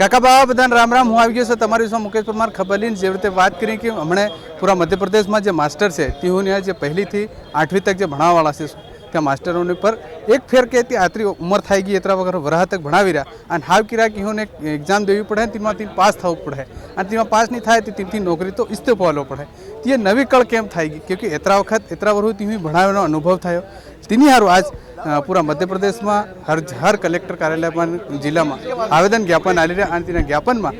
કાકા બાબા બધાને રામ રામ. હું આવી ગયો છું તમારી વિશે મુકેશ પરમાર ખબર લઈને જેવી રીતે વાત કરી કે હમણે પૂરા મધ્યપ્રદેશમાં જે માસ્ટર છે તેઓને જે પહેલીથી 8મી તક જે ભણાવવાળા છે ત્યાં માસ્ટરોની પર એક ફેર કે આટલી ઉંમર થઈ ગઈ એટલા વગર વરહ તક ભણાવી રહ્યા અને હાવ કિરા કે એને એક્ઝામ દેવી પડે તેમાંથી પાસ થવું પડે અને તેમાં પાસ નહીં થાય તો તેની નોકરી તો ઇસ્તીફો લેવો પડે. તે નવી કળ કેમ થઈ ગઈ કેમકે એટલા વખત એટલા વર્ષ તેની ભણાવવાનો અનુભવ થયો તેની સારું આજ પૂરા મધ્યપ્રદેશમાં હર કલેક્ટર કાર્યાલયમાં જિલ્લામાં આવેદન જ્ઞાપન આવી રહ્યા અને તેના જ્ઞાપનમાં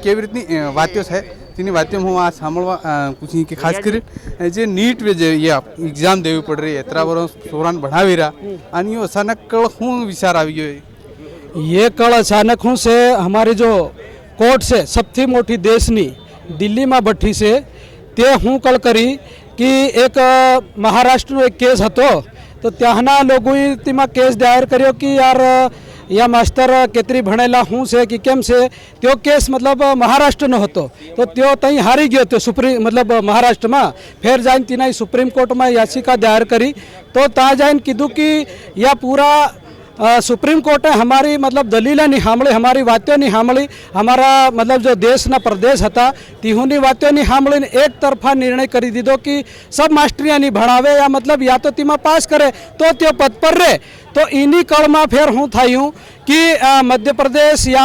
કેવી રીતની વાતો છે તેની વાતો હું આ સાંભળવા પૂછી કે ખાસ કરી જે નીટ જે એક્ઝામ દેવી પડ રહી એટલા વર્ષ છોરાને ભણાવી રહ્યા અને એ અચાનક કળ શું વિચાર આવી ગયો? ये कल अचानक हूँ से हमारी जो कोर्ट से सबसे मोटी देशनी दिल्ली में बैठी से ते हूँ कल करी कि एक महाराष्ट्र एक केस हतो तो त्याना लोगों तेमा केस दायर करियो कि यार या मास्टर केतरी भणेला हूँ से कि केम से त्यो केस मतलब महाराष्ट्र नो हतो तो त्यो तई हारी गयो तो सुप्रीम मतलब महाराष्ट्र में फिर जाइन तीना सुप्रीम कोर्ट में याचिका दायर करी तो ता जाइन कीधु कि या पूरा सुप्रीम कोर्टे हमारी मतलब दलीलें नहीं सांभी हमारी बातें नहीं सांभी हमारा मतलब जो देशना प्रदेश था तीहूनी बातें नहीं सांभी एक तरफा निर्णय कर दीधो कि सब मास्टरिया नहीं भणावे या मतलब या तो तीमा पास करे तो त्यो पद पर रहे. तो इन्हीं कल में फिर हूँ थी हूँ कि मध्य प्रदेश या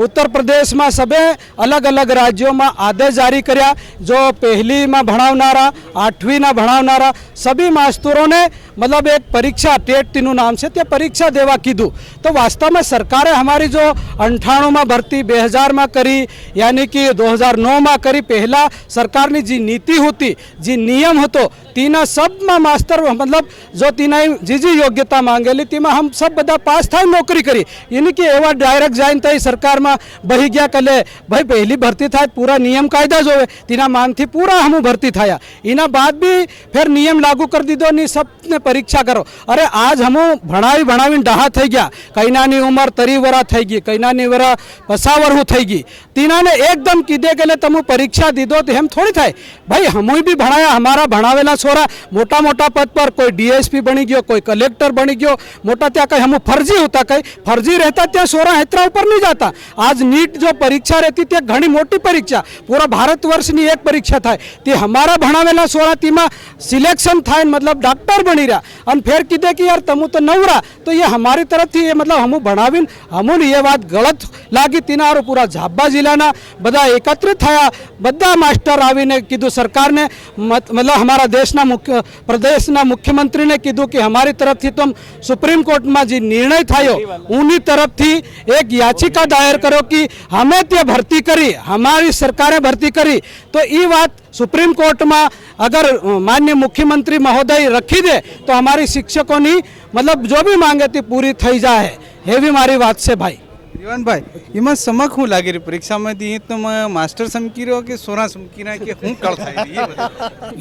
उत्तर प्रदेश में सबे अलग अलग राज्यों में आदेश जारी कर्या जो पहली में भणावनारा 8वीं ना भणावनारा सभी मास्तरों ने मतलब एक परीक्षा टेट तीनू नाम से ते परीक्षा देवा कीधु. तो वास्तव में सरकारे हमारी जो 98 में भर्ती 2000 में करी यानी कि 2009 में करी पहला सरकार की जी नीति होती जी नियम होतो तीना सब में मास्टर मतलब जो तीना जी योग्यता मांगेली तीमा हम सब बदा पास था नौकरी करी यानी कि एवं डायरेक्ट जाइन तई सरकार में बही गया कले भाई पहली भर्ती था पूरा नियम कायदा जो है तीना मान थी पूरा हम भर्ती थाया इना बाद भी फिर नियम लागू कर दीधो नहीं सब ने परीक्षा करो. अरे आज हम भणावी डाहा थी गया कईनानी उमर 30 वरा थी गई कईनानी वरा 50 वरहू थी गई तीना ने एकदम कीधे के तमु परीक्षा दीधो तो हम थोड़ी थाय भाई हम भी भणाया हमारा भणावेला छोरा मोटा मोटा पद पर कोई डीएसपी बनी गयो कोई कलेक्टर बनी गयो मोटा त्या कहीं हम फर्जी होता कहीं फर्जी रहता त्या छोरा हेतरा ऊपर नहीं जाता. आज नीट जो परीक्षा रहती थी घनी मोटी परीक्षा पूरा भारतवर्ष की एक परीक्षा था ते हमारा भणावेला छोरा तीमा सिलेक्शन था मतलब डॉक्टर बनी रहा और फिर कीधे कि यार तमु तो नवरा तो ये हमारी तरफ थी मतलब हम भणावीन हमून ये बात गलत लागी तीना और पूरा झाबा जिला बदा एकत्रित थया बदा मास्टर आवीने कीधु सरकार ने मतलब हमारा देशना मुख्य प्रदेशना मुख्यमंत्री ने कीधु कि हमारी तरफ थी तुम सुप्रीम कोर्ट में जी निर्णय थायो उन्हीं तरफ थी एक याचिका दायर करो कि हमें ते भर्ती करी हमारी सरकारें भर्ती करी तो ये बात सुप्रीम कोर्ट में अगर माननीय मुख्यमंत्री महोदय रखी दे तो हमारी शिक्षकों की मतलब जो भी मांगे थी पूरी थी जाए ये भी हमारी बात से भाई. जीवन भाई एम समक हूँ लगी रही परीक्षा में दी तो मास्टर समकी रहो कि सोना समकी रहा कि हूँ कल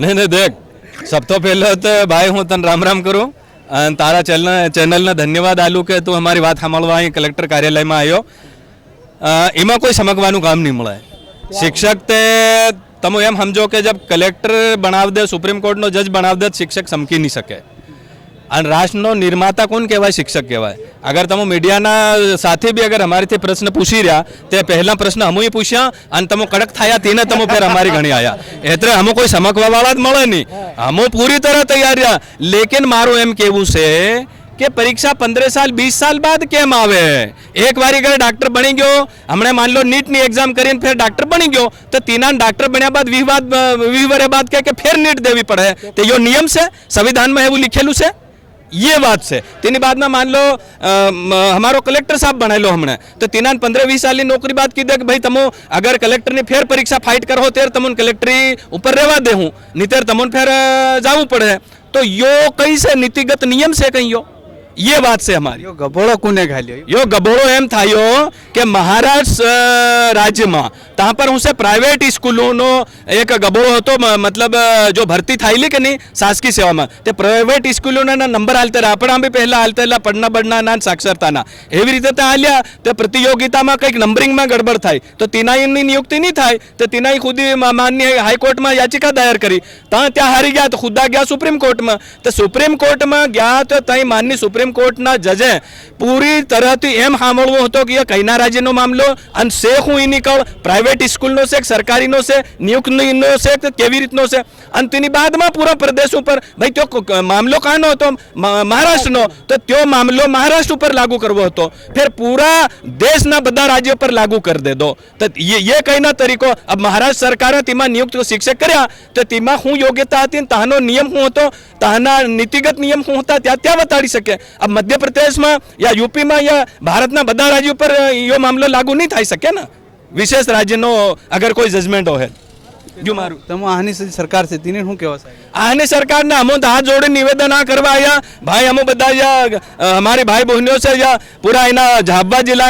नहीं देख सब तो पहले तो भाई हूँ तन राम राम करूँ तारा चैनल ने धन्यवाद आलू के तू हमारी बात सांभळवा अहीं कलेक्टर कार्यालय में आयो एमां कोई समकवानुं काम नहीं मळे. शिक्षक ते तमो एम समझो कि जब कलेक्टर बनाव दे सुप्रीम कोर्ट नो जज बनाव दे शिक्षक समकी नहीं सके और राष्ट्रनो निर्माता कोण कहेवाय शिक्षक कहेवाय. अगर तमो मीडियाना साथी भी अगर हमारी थी प्रश्न पूछी रहा ते पहला प्रश्न हमू पूछ्या और तमो कड़क थाया तीने तमो फिर हमारी घणी आया एतरे हमो कोई समकवा वाला ज मळे नहीं हमो पूरी तरह तैयार रहा. लेकिन मारो एम केवुं छे कि परीक्षा 15 साल 20 साल बाद केम आवे. एक बारी अगर डॉक्टर बनी गयो हमने मान लो नीट नी एग्जाम करीने फिर डॉक्टर बनी गयो तो तीना डॉक्टर बन्या बाद 20 वर्ष बाद कहे कि फिर नीट देवी पड़े तो यो नियम से संविधान में एवं लिखेलू से ये बात से. तीनी बाद में मान लो हमारो कलेक्टर साहब बनाए लो हमने तो तीना 15-20 साल की नौकरी बाद की दे कि भाई तमो अगर कलेक्टर ने फिर परीक्षा फाइट करो तेर तमन कलेक्टरी ऊपर रहवा दे हूँ नहीं तेर तमन फिर जावू पड़े तो यो कई से नीतिगत नियम से कहीं यो ये बात से हमारी यो गबोड़ो कोने घाल्यो यो गबोड़ो एम थायो कि महाराष्ट्र राज्य में ता पर उसे प्राइवेट स्कूलों नो एक गबोड़ो होतो मतलब जो भर्ती थायली के नहीं शासकीय सेवा में ते प्राइवेट स्कूलों ना नंबर हालते रहा अपना भी पहला हालते रहा पढ़ना बढ़ना ना साक्षरता ना एवी रीते ते हाल्या ते प्रतियोगिता में कई नंबरिंग में गड़बड़ थाय तो तीनाई नियुक्ति नहीं थाय तो तीनाई खुद माननीय हाईकोर्ट में याचिका दायर करी ता त्या हारी गया तो खुदा गया सुप्रीम कोर्ट में तो सुप्रीम कोर्ट में गया तो तई माननीय सुप्रीम સુપ્રીમ કોર્ટના જજે પૂરી તરહથી એમ સાંભળવું હતો કે એ કઈના રાજ્યનો મામલો અને છે હું એ નીકળ પ્રાઇવેટ સ્કૂલનો છે કે સરકારીનો છે નિયુક્તનો છે કે કેવી રીતનો છે અને તેની બાદમાં પૂરા પ્રદેશ ઉપર ભાઈ તો મામલો કાનો હતો મહારાષ્ટ્રનો તો त्यो मामलो महाराष्ट्र पर लागू करवो હતો फिर पूरा देशना બધા રાજ્યો પર लागू कर दे दो तो ये कईना तरीको अब महाराष्ट्र सरकारे तेमा नियुक्त शिक्षक कर्या तो तेमा हूँ योग्यता हती तानो नियम हूँ હતો ताना नीतिगत नियम हूँ હતા ત્યાં ત્યાં બતાડી શકે अब मध्य प्रदेश में या यूपी में या भारतना બધા રાજ્યો पर यो मामलो लागू नहीं થઈ શકે ને विशेष राज्यનો अगर कोई जजमेंट हो जो मारू તમે આની સરકાર છે તેને શું કહેવા સાહેબ आने सरकार ने हम हाथ जोड़े निवेदन आ करवा आया भाई हम बता या हमारे भाई बहनों से या पूरा इना झाबा जिला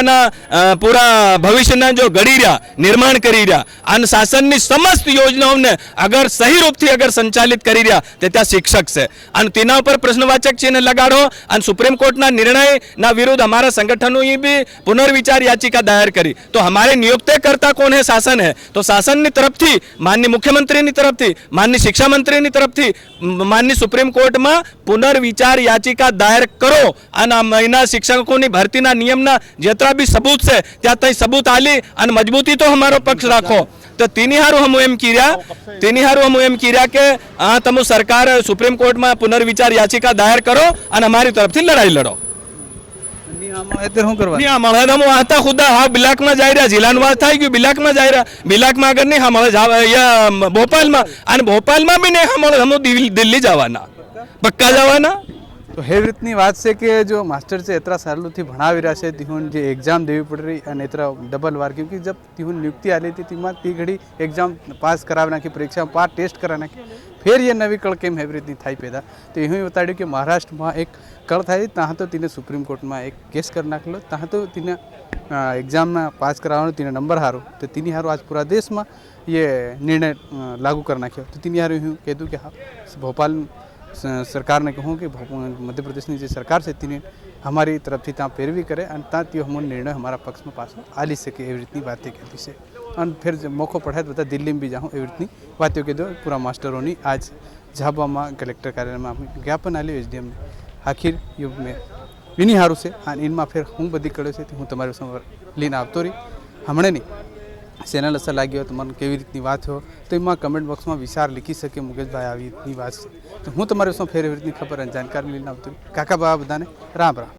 पूरा भविष्य जो घड़ी रहा निर्माण करी रहा अन शासन की समस्त योजनाओं ने अगर सही रूप थी अगर संचालित करी रहा तो त्या शिक्षक से अन तेना पर प्रश्नवाचक चिन्ह लगाड़ो अन सुप्रीम कोर्ट ना निर्णय ना विरुद्ध हमारा संगठनों ही भी पुनर्विचार याचिका दायर करी तो हमारे नियुक्त करता कौन है शासन है तो शासन की तरफ थी माननीय मुख्यमंत्री की तरफ थी माननीय शिक्षा मंत्री की तरफ थी माननीय सुप्रीम कोर्ट में पुनर्विचार याचिका दायर करो અને મહિના શિક્ષકોની ભરતીના નિયમના જેટલા બી સબૂત છે ત્યાં તઈ સબૂત આલી અને મજબૂતી તો અમારો પક્ષ રાખો તો તેની હારું हम એમ કર્યા કે આ તમે સરકાર સુપ્રીમ કોર્ટમાં પુનર્વિચાર याचिका दायर करो અને અમારી તરફથી લડાઈ લડો નિયમમાં એટલે શું કરવા नहीं हमारे हम आता खुदा हाँ बिलाक में जा रहा जिला निवास था कि बिलाक में जा रहा बिलाक में अगर नहीं हमारे या भोपाल में और भोपाल में भी नहीं हमारे हम दिल्ली जावाना पक्का जावाना તો એ રીતની વાત છે કે જો માસ્ટર છે એટલા સાલોથી ભણાવી રહ્યા છે તેઓને જે એક્ઝામ દેવી પડી રહી અને એટલા ડબલ વાર क्योंकि जब તેઓને નિયુક્તિ આલી હતી તેમાં તે ઘડી એક્ઝામ પાસ કરાવી નાખી પરીક્ષા પાસ ટેસ્ટ કરાવી નાખી फिर ये नवी कल केम एवी रीतनी थी पैदा तो यूँ बताड़ू कि महाराष्ट्र में एक कल थी तहाँ तो तीने सुप्रीम कोर्ट में एक केस कर नाखलो तहाँ तो तीने एग्जाम में पास करावा तीने नंबर हारो तो तीनी हारो आज पूरा देश में ये निर्णय लागू कर नाख्यो तो तीनी हारो यूँ कह दूँ कि हाँ भोपाल सरकार ने कहूँ कि मध्य प्रदेश की जो सरकार से तीने हमारी तरफ थी ત્યાં પેરવી કરે અને ત્યાં તે અમો નિર્ણય અમારા પક્ષમાં પાછો આલી શકે એવી રીતની વાતે કહેતી છે અને ફેર મોકો પડે તો બધા દિલ્હીમાં બી જાઉં એવી રીતની વાતો કીધો પૂરા માસ્ટરોની આજ ઝાબામાં કલેક્ટર કાર્યાલયમાં અમે જ્ઞાપન આલ્યું એસડીએમને આખિર યુગ મેં વિની હારું છે અને એમાં ફેર હું બધી કર્યો છે હું તમારી સમોર લઈને આવતો રહી હમણાં નહીં ચેનલ અસર લાગ્યો તમારે કેવી રીતની વાત हो તો એમાં કમેન્ટ બોક્સમાં વિચાર લીખી શકે મુકેશભાઈ આવી રીતની વાત છે તો હું તમારી ફેર એવી રીતની ખબર અને જાણકારી લઈને આવતો કાકા બાબા બધાને રામ રામ